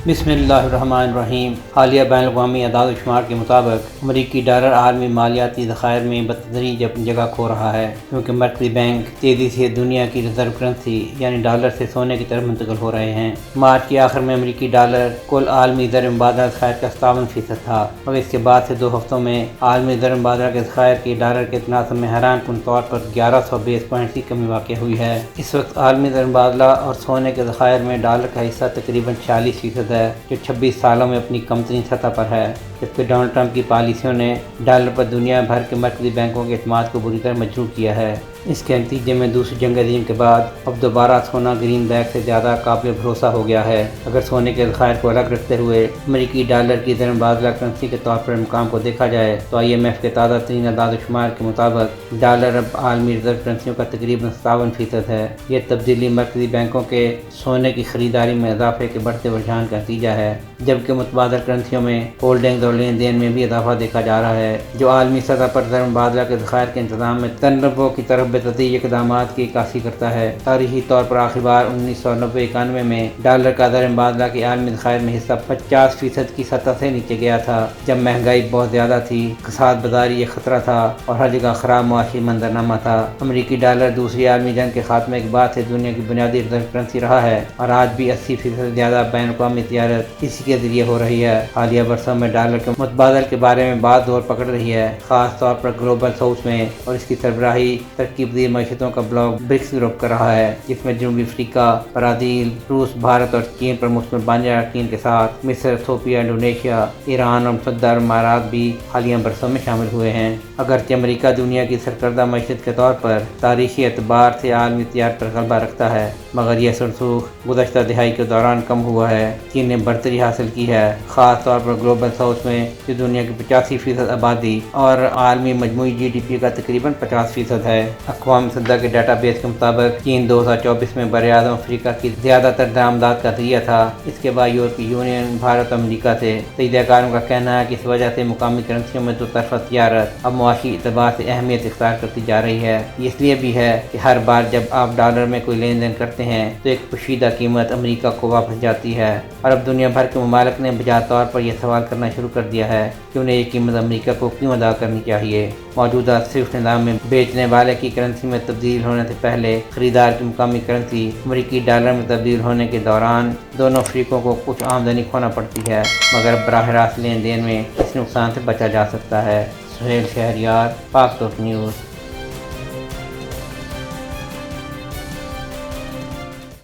بسم اللہ الرحمن الرحیم۔ حالیہ بین الاقوامی اعداد و شمار کے مطابق امریکی ڈالر عالمی مالیاتی ذخائر میں بتدریج اپنی جگہ کھو رہا ہے، کیونکہ مرکزی بینک تیزی سے دنیا کی ریزرو کرنسی یعنی ڈالر سے سونے کی طرف منتقل ہو رہے ہیں۔ مارچ کے آخر میں امریکی ڈالر کل عالمی زر مبادلہ ذخائر کا 57% تھا، مگر اس کے بعد سے 2 ہفتوں میں عالمی زر مبادلہ کے ذخائر کی ڈالر کے تناسب میں حیران کن طور پر 1100 بیس پوائنٹ کی کمی واقع ہوئی ہے۔ اس وقت عالمی زر مبادلہ اور سونے کے ذخائر میں ڈالر کا حصہ تقریباً 46% ہے، جو 26 سالوں میں اپنی کم ترین سطح پر ہے، جبکہ ڈونلڈ ٹرمپ کی پالیسیوں نے ڈالر پر دنیا بھر کے مرکزی بینکوں کے اعتماد کو بری طرح مجروح کیا ہے۔ اس کے نتیجے میں دوسری جنگ عظیم کے بعد اب دوبارہ سونا گرین بیک سے زیادہ قابل بھروسہ ہو گیا ہے۔ اگر سونے کے ذخائر کو الگ رکھتے ہوئے امریکی ڈالر کی زر مبادلہ کرنسی کے طور پر مقام کو دیکھا جائے تو IMF کے تازہ ترین اعداد و شمار کے مطابق ڈالر اب عالمی ریزرو کرنسیوں کا تقریباً 57% ہے۔ یہ تبدیلی مرکزی بینکوں کے سونے کی خریداری میں اضافے کے بڑھتے رجحان کا نتیجہ ہے، جبکہ متبادل کرنسیوں میں ہولڈنگز اور لین دین میں بھی اضافہ دیکھا جا رہا ہے، جو عالمی سطح پر زر مبادلہ کے ذخائر کے انتظام میں تنوع کی طرف بتدریج اقدامات کی عکاسی کرتا ہے۔ تاریخی طور پر آخری بار 1990-91 میں ڈالر کا زر مبادلہ کے عالمی ذخائر میں حصہ 50% کی سطح سے نیچے گیا تھا، جب مہنگائی بہت زیادہ تھی، کساد بازاری ایک خطرہ تھا اور ہر جگہ خراب معاشی منظرنامہ تھا۔ امریکی ڈالر دوسری عالمی جنگ کے خاتمے کے بعد سے دنیا کی بنیادی ریزرو کرنسی رہا ہے اور آج بھی 80% سے زیادہ بین الاقوامی تجارت اسی کے ذریعے ہو رہی ہے۔ حالیہ برسوں میں ڈالر کے متبادل کے بارے میں بات دور پکڑ رہی ہے، خاص طور پر گلوبل ساؤتھ میں، اور اس کی سربراہی ترقی پذیر معیشتوں کا بلاک برکس گروپ کر رہا ہے، جس میں جنوبی افریقہ، برازیل، روس، بھارت اور چین پر مشتمل 52 اراکین کے ساتھ مصر، ایتھوپیا، انڈونیشیا، ایران اور متحدہ عرب امارات بھی حالیہ برسوں میں شامل ہوئے ہیں۔ اگرچہ امریکہ دنیا کی سرکردہ معیشت کے طور پر تاریخی اعتبار سے عالمی تجارت پر غلبہ رکھتا ہے، مگر یہ سرسوخ گزشتہ دہائی کے دوران کم ہوا ہے۔ چین نے برتری حاصل کی ہے، خاص طور پر گلوبل ساؤتھ میں، جو دنیا کی 85% آبادی اور عالمی مجموعی GDP کا تقریباً 50% ہے۔ اقوام متحدہ کے ڈیٹا بیس کے مطابق چین 2024 میں براعظم افریقہ کی زیادہ تر درآمدات کا ذریعہ تھا، اس کے بعد یورپی یونین، بھارت اور امریکہ تھے۔ تجزیہ کاروں کا کہنا ہے کہ اس وجہ سے مقامی کرنسیوں میں دو طرفہ تجارت اب معاشی اعتبار سے اہمیت اختیار کرتی جا رہی ہے۔ یہ اس لیے بھی ہے کہ ہر بار جب آپ ڈالر میں کوئی لین دین کرتے ہیں تو ایک پوشیدہ قیمت امریکہ کو واپس جاتی ہے، اور اب دنیا بھر کے ممالک نے بجا طور پر یہ سوال کرنا شروع کر دیا ہے کہ انہیں یہ قیمت امریکہ کو کیوں ادا کرنی چاہیے۔ موجودہ سوئفٹ نظام میں بیچنے والے کی کرنسی میں تبدیل ہونے سے پہلے خریدار کی مقامی کرنسی امریکی ڈالر میں تبدیل ہونے کے دوران دونوں فریقوں کو کچھ آمدنی کھونا پڑتی ہے، مگر براہ راست لین دین میں اس نقصان سے بچا جا سکتا ہے۔ سہیل شہریار، پاک توپ نیوز۔